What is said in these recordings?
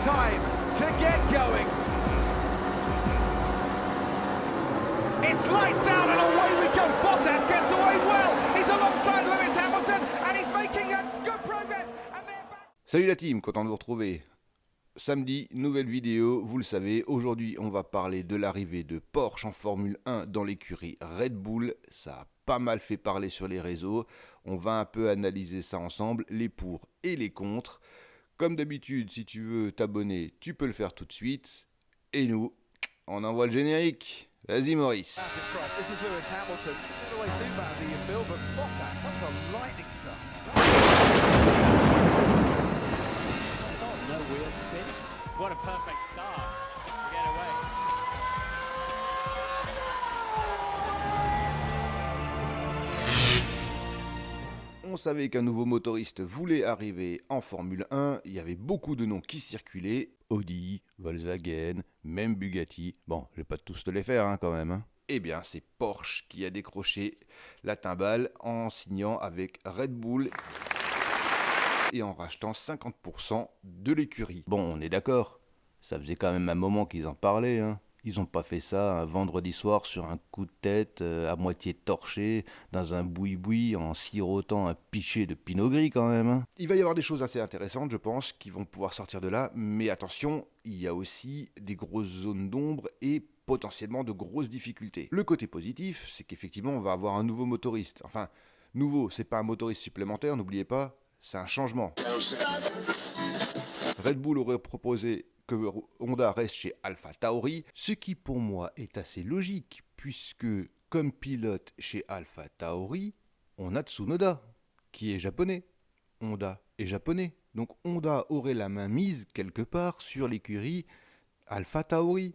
time to get going. It's lights out and away we go. Bottas gets away well. He's alongside Lewis Hamilton and he's making a good progress. And they're back. Salut la team, content de vous retrouver. Samedi, nouvelle vidéo, vous le savez, aujourd'hui on va parler de l'arrivée de Porsche en Formule 1 dans l'écurie Red Bull. Ça a pas mal fait parler sur les réseaux, on va un peu analyser ça ensemble, les pour et les contre. Comme d'habitude, si tu veux t'abonner, tu peux le faire tout de suite. Et nous, on envoie le générique. Vas-y Maurice. This is Lewis Hamilton. Not away too badly, you feel, but Bottas, that was a lightning start. No wheel spin. What a perfect start to get away. On savait qu'un nouveau motoriste voulait arriver en Formule 1. Il y avait beaucoup de noms qui circulaient. Audi, Volkswagen, même Bugatti. Bon, je vais pas tous te les faire quand même. Eh bien, c'est Porsche qui a décroché la timbale en signant avec Red Bull et en rachetant 50% de l'écurie. Bon, on est d'accord, ça faisait quand même un moment qu'ils en parlaient. Ils n'ont pas fait ça un vendredi soir sur un coup de tête à moitié torché, dans un boui-boui, en sirotant un pichet de pinot gris quand même. Il va y avoir des choses assez intéressantes, je pense, qui vont pouvoir sortir de là. Mais attention, il y a aussi des grosses zones d'ombre et potentiellement de grosses difficultés. Le côté positif, c'est qu'effectivement, on va avoir un nouveau motoriste. Enfin, nouveau, c'est pas un motoriste supplémentaire, n'oubliez pas, c'est un changement. Red Bull aurait proposé que Honda reste chez AlphaTauri, ce qui pour moi est assez logique, puisque comme pilote chez AlphaTauri, on a Tsunoda, qui est japonais. Honda est japonais, donc Honda aurait la main mise quelque part sur l'écurie AlphaTauri.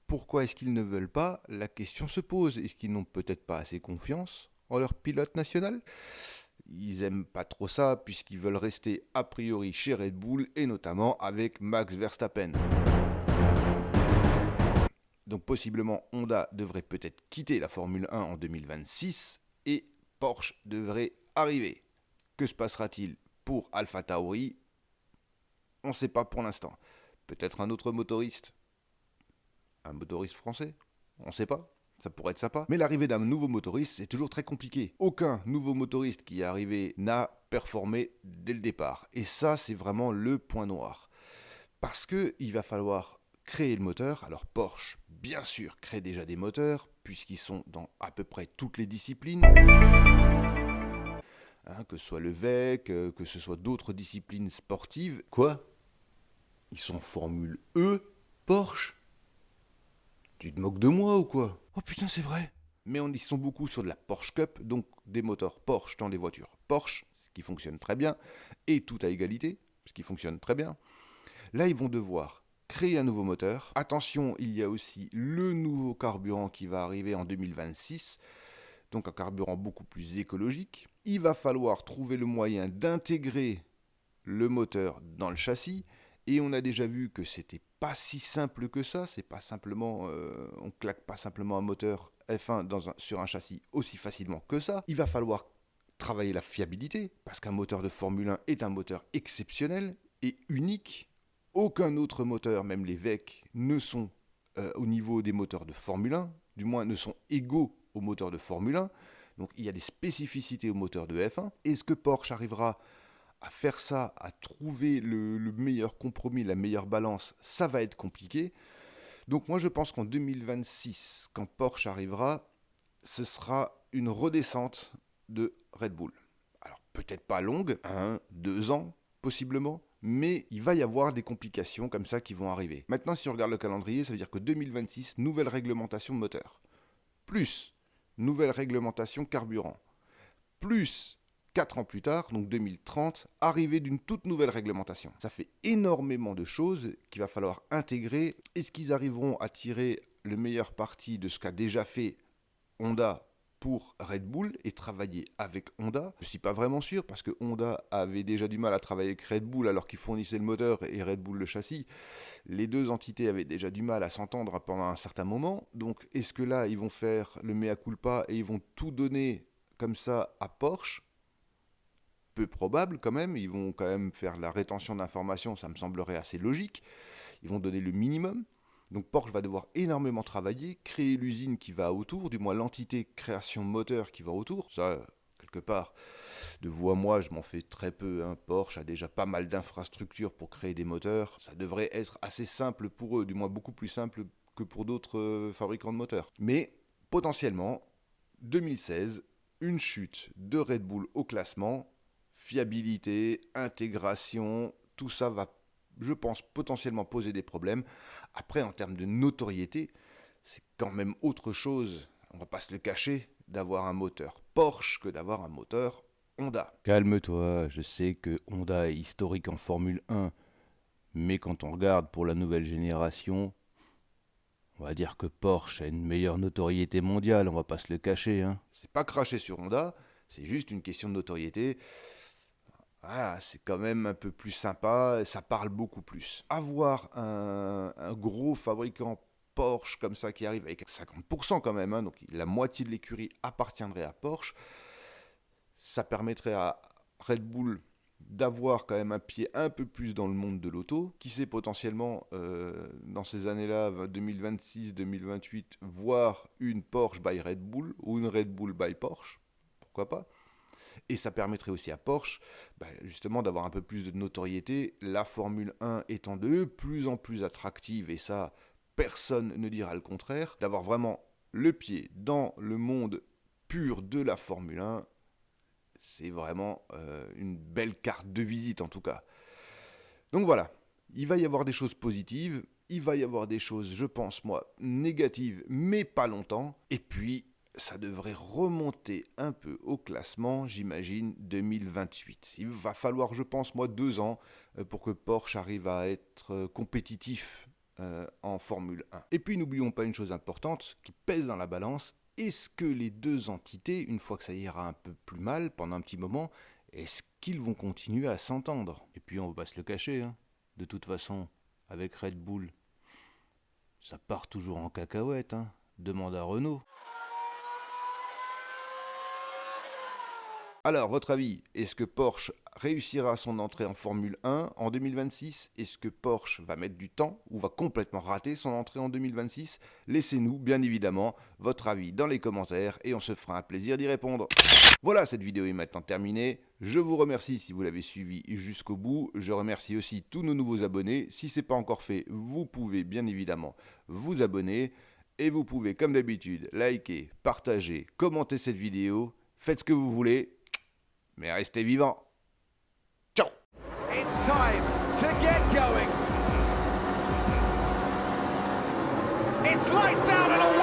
Pourquoi est-ce qu'ils ne veulent pas? La question se pose. Est-ce qu'ils n'ont peut-être pas assez confiance en leur pilote national? Ils aiment pas trop ça puisqu'ils veulent rester a priori chez Red Bull et notamment avec Max Verstappen. Donc possiblement Honda devrait peut-être quitter la Formule 1 en 2026 et Porsche devrait arriver. Que se passera-t-il pour AlphaTauri? On ne sait pas pour l'instant. Peut-être un autre motoriste? Un motoriste français? On ne sait pas. Ça pourrait être sympa. Mais l'arrivée d'un nouveau motoriste, c'est toujours très compliqué. Aucun nouveau motoriste qui est arrivé n'a performé dès le départ. Et ça, c'est vraiment le point noir. Parce qu'il va falloir créer le moteur. Alors Porsche, bien sûr, crée déjà des moteurs, puisqu'ils sont dans à peu près toutes les disciplines. Que ce soit le VEC, que ce soit d'autres disciplines sportives. Quoi? Ils sont Formule E, Porsche? Tu te moques de moi ou quoi? Oh putain, c'est vrai. Mais ils sont beaucoup sur de la Porsche Cup, donc des moteurs Porsche dans des voitures Porsche, ce qui fonctionne très bien, et tout à égalité, ce qui fonctionne très bien. Là, ils vont devoir créer un nouveau moteur. Attention, il y a aussi le nouveau carburant qui va arriver en 2026, donc un carburant beaucoup plus écologique. Il va falloir trouver le moyen d'intégrer le moteur dans le châssis. Et on a déjà vu que c'était pas si simple que ça, c'est pas simplement, on claque pas simplement un moteur F1 sur un châssis aussi facilement que ça. Il va falloir travailler la fiabilité, parce qu'un moteur de Formule 1 est un moteur exceptionnel et unique. Aucun autre moteur, même les VEC, ne sont au niveau des moteurs de Formule 1, du moins ne sont égaux aux moteurs de Formule 1. Donc il y a des spécificités aux moteurs de F1. Est-ce que Porsche arrivera à faire ça, à trouver le meilleur compromis, la meilleure balance? Ça va être compliqué. Donc moi je pense qu'en 2026, quand Porsche arrivera, ce sera une redescente de Red Bull. Alors peut-être pas longue, 2 ans possiblement, mais il va y avoir des complications comme ça qui vont arriver. Maintenant si on regarde le calendrier, ça veut dire que 2026, nouvelle réglementation moteur, plus nouvelle réglementation carburant, plus 4 ans plus tard, donc 2030, arrivée d'une toute nouvelle réglementation. Ça fait énormément de choses qu'il va falloir intégrer. Est-ce qu'ils arriveront à tirer le meilleur parti de ce qu'a déjà fait Honda pour Red Bull et travailler avec Honda? Je ne suis pas vraiment sûr parce que Honda avait déjà du mal à travailler avec Red Bull alors qu'ils fournissaient le moteur et Red Bull le châssis. Les deux entités avaient déjà du mal à s'entendre pendant un certain moment. Donc est-ce que là, ils vont faire le mea culpa et ils vont tout donner comme ça à Porsche? peu probable quand même. Ils vont quand même faire la rétention d'informations, ça me semblerait assez logique. Ils vont donner le minimum. Donc Porsche va devoir énormément travailler, créer l'usine qui va autour, du moins l'entité création moteur qui va autour. Ça, quelque part, de vous à moi, je m'en fais très peu. Porsche a déjà pas mal d'infrastructures pour créer des moteurs. Ça devrait être assez simple pour eux, du moins beaucoup plus simple que pour d'autres fabricants de moteurs. Mais potentiellement, 2016, une chute de Red Bull au classement, fiabilité, intégration, tout ça va, je pense, potentiellement poser des problèmes. Après, en termes de notoriété, c'est quand même autre chose, on va pas se le cacher, d'avoir un moteur Porsche que d'avoir un moteur Honda. Calme-toi, je sais que Honda est historique en Formule 1, mais quand on regarde pour la nouvelle génération, on va dire que Porsche a une meilleure notoriété mondiale, on va pas se le cacher. C'est pas cracher sur Honda, c'est juste une question de notoriété. Ah, c'est quand même un peu plus sympa, ça parle beaucoup plus. Avoir un gros fabricant Porsche comme ça qui arrive avec 50% quand même, donc la moitié de l'écurie appartiendrait à Porsche, ça permettrait à Red Bull d'avoir quand même un pied un peu plus dans le monde de l'auto, qui sait potentiellement dans ces années-là, 2026-2028, voir une Porsche by Red Bull ou une Red Bull by Porsche, pourquoi pas. Et ça permettrait aussi à Porsche justement d'avoir un peu plus de notoriété, la Formule 1 étant de plus en plus attractive, et ça, personne ne dira le contraire, d'avoir vraiment le pied dans le monde pur de la Formule 1, c'est vraiment une belle carte de visite en tout cas. Donc voilà, il va y avoir des choses positives, il va y avoir des choses, je pense moi, négatives, mais pas longtemps, et puis ça devrait remonter un peu au classement, j'imagine, 2028. Il va falloir, je pense, moi, 2 ans pour que Porsche arrive à être compétitif en Formule 1. Et puis, n'oublions pas une chose importante qui pèse dans la balance. Est-ce que les deux entités, une fois que ça ira un peu plus mal pendant un petit moment, est-ce qu'ils vont continuer à s'entendre? Et puis, on ne va pas se le cacher, de toute façon, avec Red Bull, ça part toujours en cacahuète, Demande à Renault. Alors, votre avis, est-ce que Porsche réussira son entrée en Formule 1 en 2026? Est-ce que Porsche va mettre du temps ou va complètement rater son entrée en 2026? Laissez-nous, bien évidemment, votre avis dans les commentaires et on se fera un plaisir d'y répondre. Voilà, cette vidéo est maintenant terminée. Je vous remercie si vous l'avez suivi jusqu'au bout. Je remercie aussi tous nos nouveaux abonnés. Si ce n'est pas encore fait, vous pouvez bien évidemment vous abonner. Et vous pouvez, comme d'habitude, liker, partager, commenter cette vidéo. Faites ce que vous voulez. Mais restez vivants. Ciao. It's time to get going. It's lights out and away.